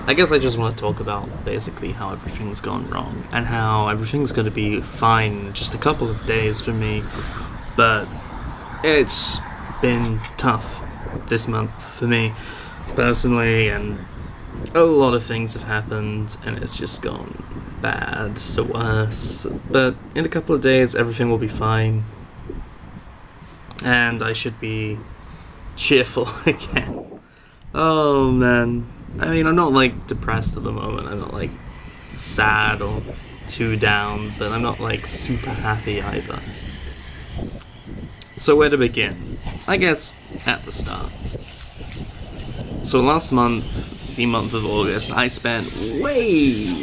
I guess I just want to talk about basically how everything's gone wrong and how everything's going to be fine in just a couple of days for me. But it's been tough this month for me personally, and a lot of things have happened, and it's just gone bad to worse. But in a couple of days, everything will be fine, and I should be cheerful again. Oh man. I mean, I'm not like depressed at the moment. I'm not like sad or too down, but I'm not like super happy either. So, where to begin? I guess at the start. So, last month, the month of August, I spent way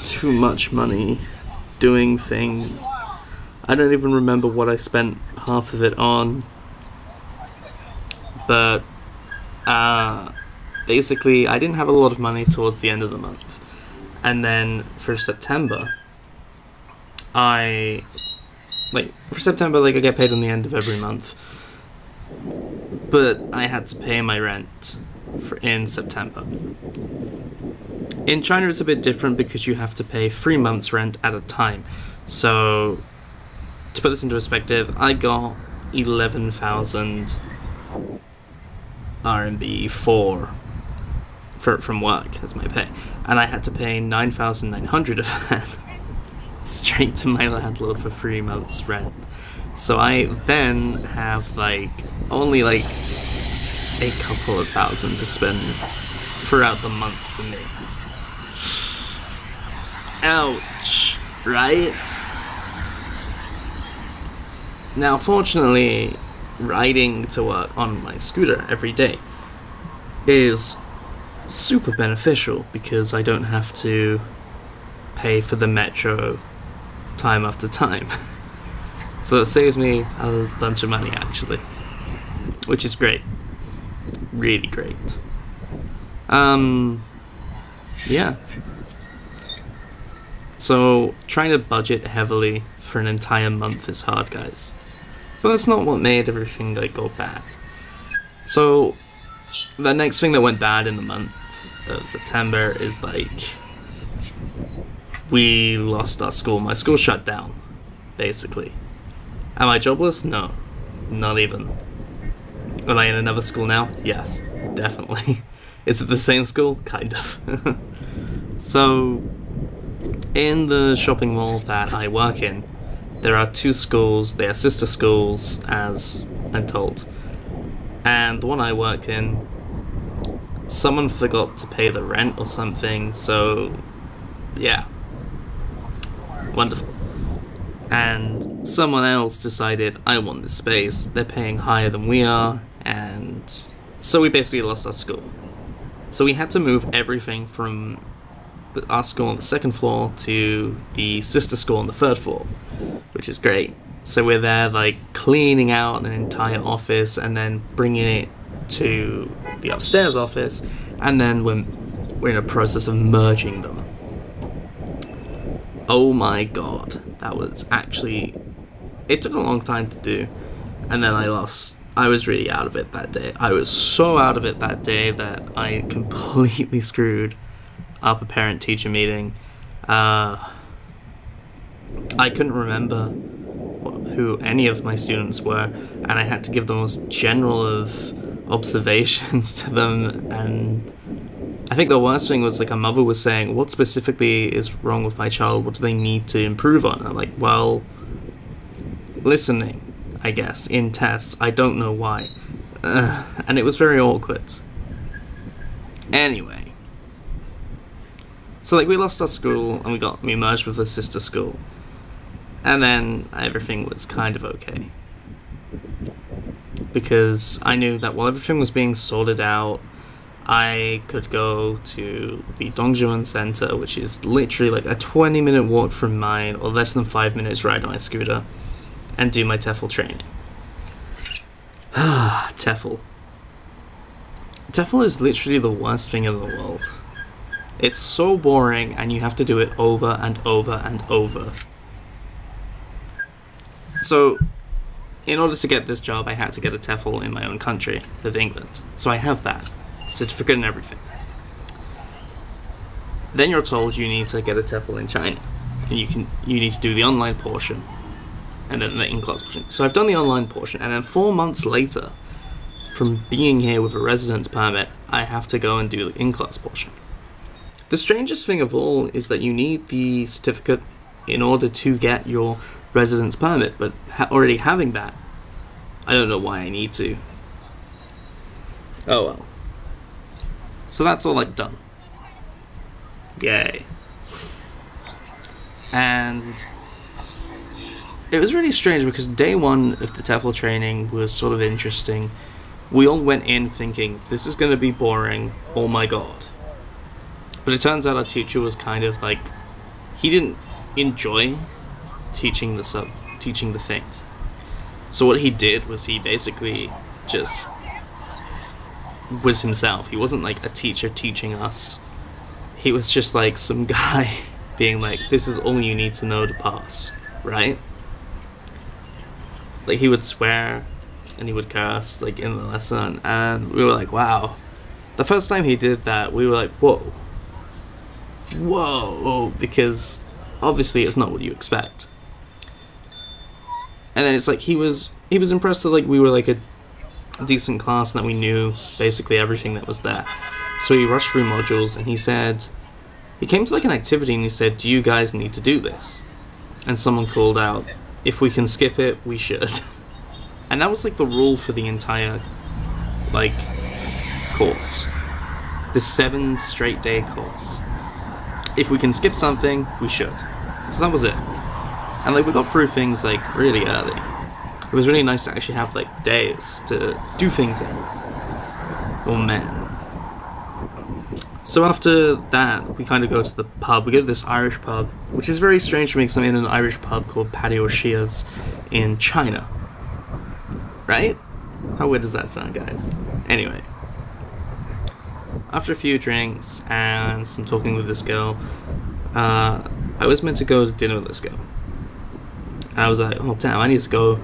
too much money doing things. I don't even remember what I spent half of it on. But, basically, I didn't have a lot of money towards the end of the month. And then for September, I get paid on the end of every month. But I had to pay my rent in September. In China, it's a bit different because you have to pay 3 months' rent at a time. So, to put this into perspective, I got 11,000 RMB from work as my pay, and I had to pay 9,900 of that straight to my landlord for 3 months' rent. So I then have only a couple of thousand to spend throughout the month for me. Ouch, right? Now, fortunately, riding to work on my scooter every day is super beneficial because I don't have to pay for the metro time after time. So that saves me a bunch of money, actually, which is great. Really great. Yeah. So, trying to budget heavily for an entire month is hard, guys. But that's not what made everything go bad. So, the next thing that went bad in the month of September is we lost our school. My school shut down, basically. Am I jobless? No, not even. Am I in another school now? Yes, definitely. Is it the same school? Kind of. So, in the shopping mall that I work in, there are 2 schools. They are sister schools, as I'm told. And the one I work in, someone forgot to pay the rent or something, so yeah. Wonderful. And someone else decided, I want this space. They're paying higher than we are, and so we basically lost our school. So we had to move everything from our school on the 2nd floor to the sister school on the 3rd floor, which is great. So we're there cleaning out an entire office and then bringing it to the upstairs office, and then we're in a process of merging them. Oh my god, that was actually... It took a long time to do, and then I was really out of it that day. I was so out of it that day that I completely screwed up a parent-teacher meeting. I couldn't remember who any of my students were, and I had to give the most general of observations to them, and I think the worst thing was a mother was saying, what specifically is wrong with my child? What do they need to improve on? And I'm like, well, listening, I guess, in tests. I don't know why. And it was very awkward. Anyway. So we lost our school and we merged with a sister school. And then everything was kind of okay. Because I knew that while everything was being sorted out, I could go to the Dongjuan Center, which is literally a 20-minute walk from mine, or less than 5 minutes ride on my scooter, and do my TEFL training. TEFL. TEFL is literally the worst thing in the world. It's so boring, and you have to do it over and over and over. So, in order to get this job, I had to get a TEFL in my own country of England. So I have that certificate and everything. Then you're told you need to get a TEFL in China, and you need to do the online portion, and then the in-class portion. So I've done the online portion, and then 4 months later, from being here with a residence permit, I have to go and do the in-class portion. The strangest thing of all is that you need the certificate in order to get your residence permit, but already having that, I don't know why I need to. Oh well. So that's all I've done. Yay. And it was really strange because day one of the TEFL training was sort of interesting. We all went in thinking, this is going to be boring, oh my god. But it turns out our teacher was kind of like, he didn't enjoy teaching the thing. So what he did was he basically just was himself. He wasn't like a teacher teaching us. He was just like some guy being like, this is all you need to know to pass, right? Like he would swear and he would curse like in the lesson, and we were like, wow. The first time he did that, we were like, whoa, because obviously it's not what you expect. And then it's like he was impressed that like we were like a decent class and that we knew basically everything that was there. So he rushed through modules and he came to like an activity and he said, do you guys need to do this? And someone called out, if we can skip it, we should. And that was like the rule for the entire like course. The 7 straight day course. If we can skip something, we should. So that was it. And like we got through things like really early. It was really nice to actually have like days to do things in. Oh man. So after that, we kind of go to the pub. We go to this Irish pub, which is very strange for me because I'm in an Irish pub called Patio Shia's in China. Right? How weird does that sound, guys? Anyway. After a few drinks and some talking with this girl, I was meant to go to dinner with this girl. And I was like, oh damn, I need to go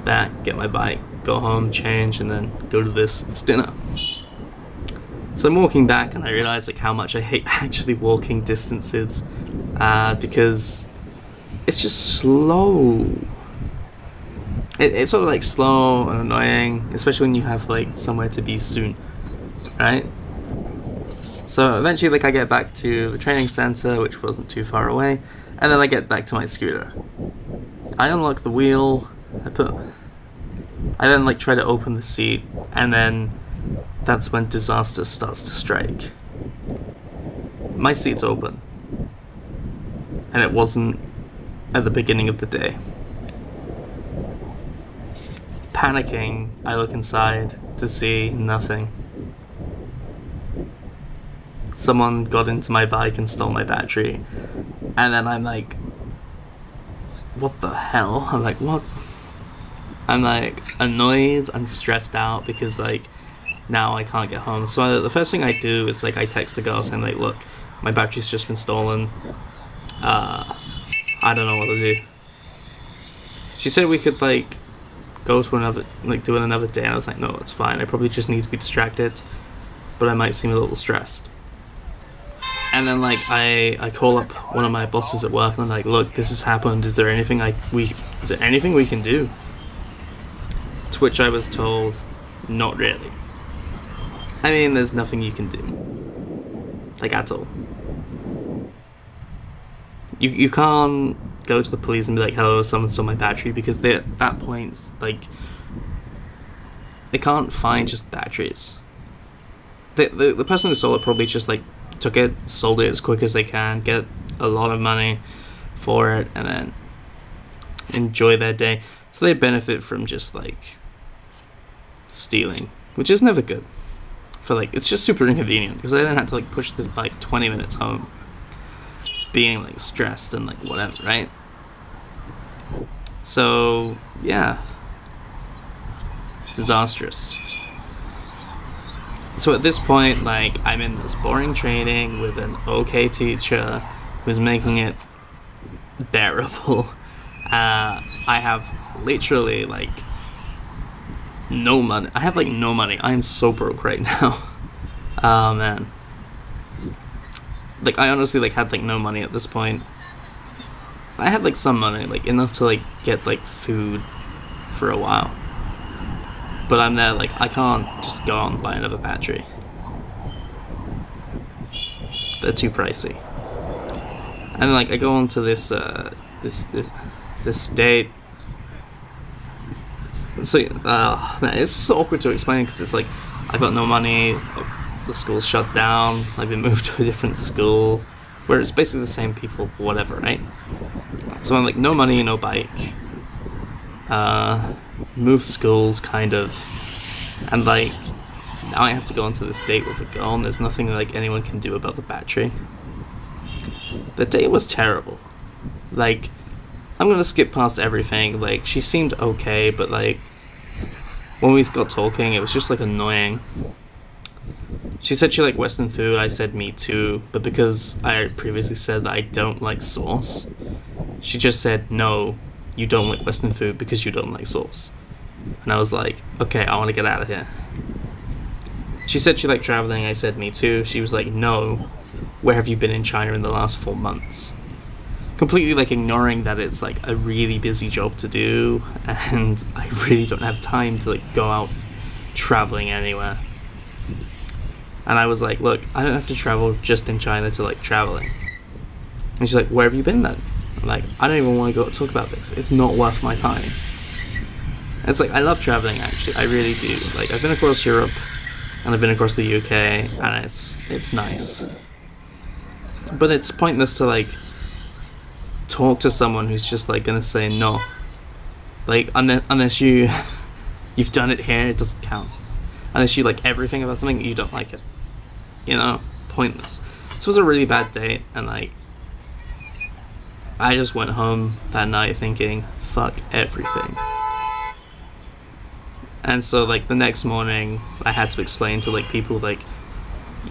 back, get my bike, go home, change, and then go to this dinner. So I'm walking back and I realize like how much I hate actually walking distances, because it's just slow. It's sort of like slow and annoying, especially when you have like somewhere to be soon, right? So eventually like I get back to the training center, which wasn't too far away, and then I get back to my scooter. I unlock the wheel, I then like try to open the seat, and then that's when disaster starts to strike. My seat's open, and it wasn't at the beginning of the day. Panicking, I look inside to see nothing. Someone got into my bike and stole my battery, and then I'm like, what the hell? I'm like, what? I'm like annoyed and stressed out because like now I can't get home. So the first thing I do is like I text the girl saying like, look, my battery's just been stolen. I don't know what to do. She said we could like go to another, like do it another day, and I was like, no, it's fine. I probably just need to be distracted, but I might seem a little stressed. And then like I call up one of my bosses at work and I'm like, look, this has happened. Is there anything we can do? To which I was told, not really. I mean, there's nothing you can do, like at all. You can't go to the police and be like, hello, someone stole my battery, because they're at that point like they can't find just batteries. The person who stole it probably just like took it, sold it as quick as they can, get a lot of money for it, and then enjoy their day. So they benefit from just like stealing, which is never good. For like, it's just super inconvenient because I then had to like push this bike 20 minutes home, being like stressed and like whatever, right? So yeah, disastrous. So at this point, like, I'm in this boring training with an okay teacher who's making it bearable. I have literally, like, no money. I have, like, no money. I am so broke right now. Oh, man. like I honestly like had like no money at this point. I had like some money, like enough to like get like food for a while. But I'm there like I can't just go out and buy another battery. They're too pricey. And like I go on to this date. So man, it's so awkward to explain because it's like I've got no money. The school's shut down. I've been moved to a different school where it's basically the same people, whatever, right? So I'm like no money, no bike. Move schools, kind of, and like now I have to go on to this date with a girl, and there's nothing like anyone can do about the battery. The date was terrible. Like, I'm gonna skip past everything. Like, she seemed okay, but like when we got talking, it was just like annoying. She said she liked Western food. I said me too, but because I previously said that I don't like sauce, she just said no, you don't like Western food because you don't like sauce. And I was like, okay, I want to get out of here. She said she liked traveling. I said me too. She was like, no, where have you been in China in the last 4 months? Completely like ignoring that it's like a really busy job to do and I really don't have time to like go out traveling anywhere. And I was like, look, I don't have to travel just in China to like traveling. And she's like, where have you been then? I'm like, I don't even want to go talk about this. It's not worth my time. And it's like, I love traveling actually. I really do. Like, I've been across Europe and I've been across the UK and it's nice. But it's pointless to like talk to someone who's just like gonna say no. Like, unless you've done it here, it doesn't count. Unless you like everything about something, you don't like it. You know? Pointless. This was a really bad date, and like I just went home that night thinking, fuck everything. And so like the next morning I had to explain to like people like,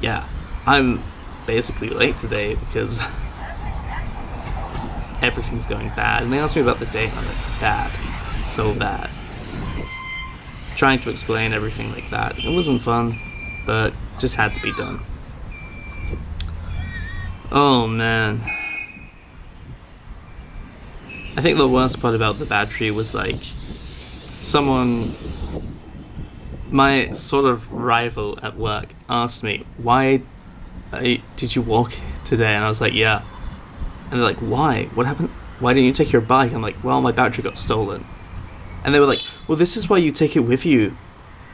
yeah, I'm basically late today because everything's going bad. And they asked me about the date and I'm like, bad. So bad. Trying to explain everything like that. It wasn't fun, but just had to be done. Oh man. I think the worst part about the battery was like my sort of rival at work asked me, why did you walk today? And I was like, yeah. And they're like, why? What happened? Why didn't you take your bike? I'm like, well, my battery got stolen. And they were like, well, this is why you take it with you.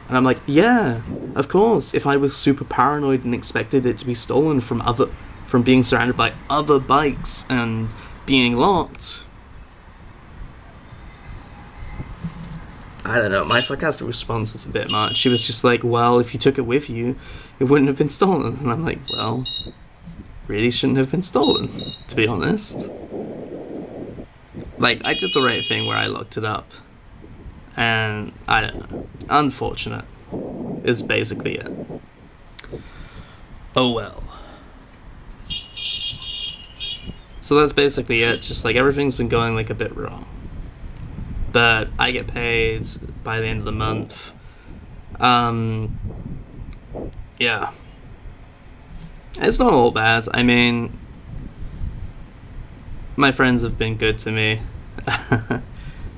And I'm like, yeah, of course. If I was super paranoid and expected it to be stolen from being surrounded by other bikes and being locked. I don't know, my sarcastic response was a bit much. She was just like, well, if you took it with you, it wouldn't have been stolen. And I'm like, well, really shouldn't have been stolen, to be honest. Like, I did the right thing where I looked it up. And, I don't know, unfortunate is basically it. Oh well. So that's basically it, just like everything's been going like a bit wrong. But I get paid by the end of the month. Yeah. It's not all bad. I mean, my friends have been good to me.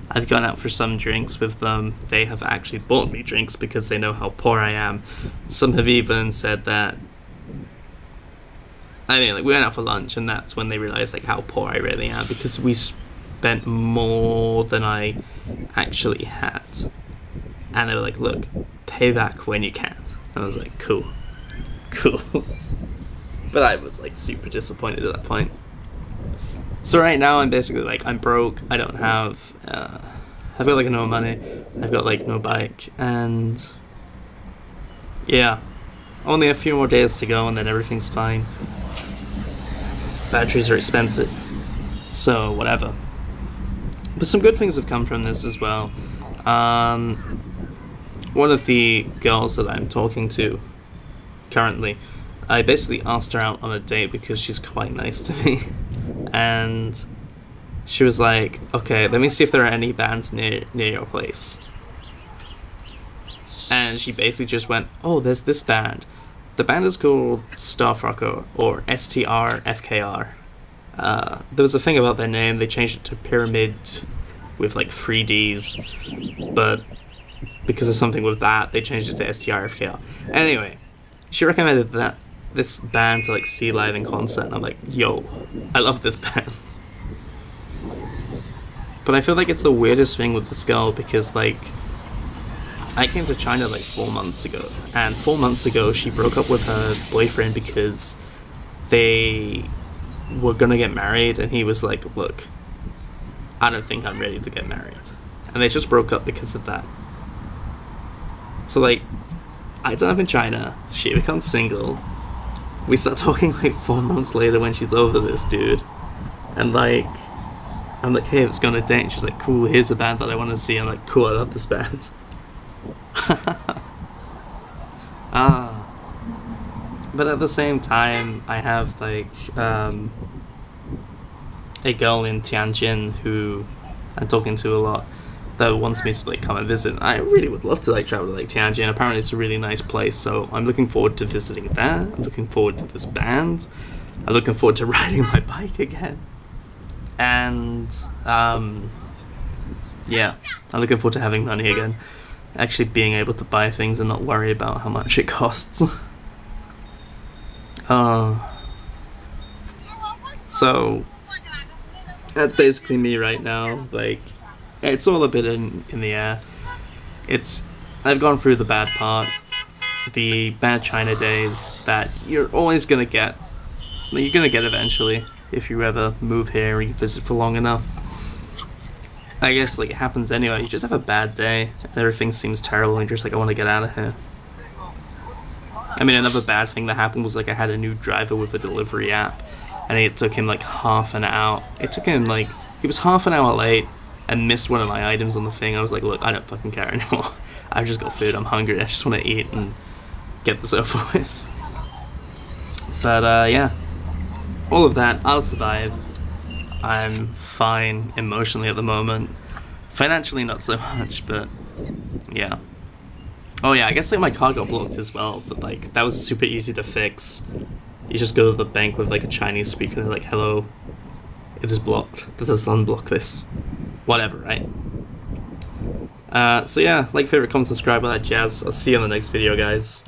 I've gone out for some drinks with them. They have actually bought me drinks because they know how poor I am. Some have even said that... I mean, like, we went out for lunch and that's when they realised, like, how poor I really am because we spent more than I actually had. And they were like, look, pay back when you can. And I was like, cool. But I was like super disappointed at that point. So right now I'm basically like, I'm broke, I don't have, I've got like no money, I've got like no bike, and yeah, only a few more days to go and then everything's fine. Batteries are expensive, so whatever. But some good things have come from this as well. One of the girls that I'm talking to currently, I basically asked her out on a date because she's quite nice to me. And she was like, okay, let me see if there are any bands near your place. And she basically just went, oh, there's this band. The band is called Starfrucker, or STRFKR. There was a thing about their name, they changed it to Pyramid with like 3Ds, but because of something with that, they changed it to STRFKR. Anyway, she recommended this band to like see live in concert, and I'm like, yo, I love this band. But I feel like it's the weirdest thing with this girl because like I came to China like 4 months ago, and 4 months ago she broke up with her boyfriend because they were gonna get married, and he was like, look, I don't think I'm ready to get married. And they just broke up because of that. So like, I turn up in China, she becomes single, we start talking like 4 months later when she's over this dude, and like, I'm like, hey, let's go on a date, and she's like, cool, here's a band that I want to see. I'm like, cool, I love this band. But at the same time, I have like a girl in Tianjin who I'm talking to a lot that wants me to like come and visit. I really would love to like travel to like Tianjin. Apparently it's a really nice place, so I'm looking forward to visiting there. I'm looking forward to this band. I'm looking forward to riding my bike again. And yeah, I'm looking forward to having money again. Actually being able to buy things and not worry about how much it costs. So that's basically me right now. Like, it's all a bit in the air. I've gone through the bad part, the bad China days that you're always gonna get. You're gonna get eventually if you ever move here and you visit for long enough. I guess like it happens anyway. You just have a bad day and everything seems terrible, and you're just like, I want to get out of here. I mean, another bad thing that happened was like I had a new driver with a delivery app, and it took him like half an hour. It took him like, he was half an hour late and missed one of my items on the thing. I was like, look, I don't fucking care anymore. I've just got food, I'm hungry, I just want to eat and get this over with. But yeah, all of that, I'll survive. I'm fine emotionally at the moment. Financially, not so much, but yeah. Oh yeah, I guess like my car got blocked as well, but like that was super easy to fix. You just go to the bank with like a Chinese speaker and they're like, hello, it is blocked. Does unblock this? Whatever, right? So yeah, like, favorite, comment, subscribe, all that jazz. I'll see you on the next video, guys.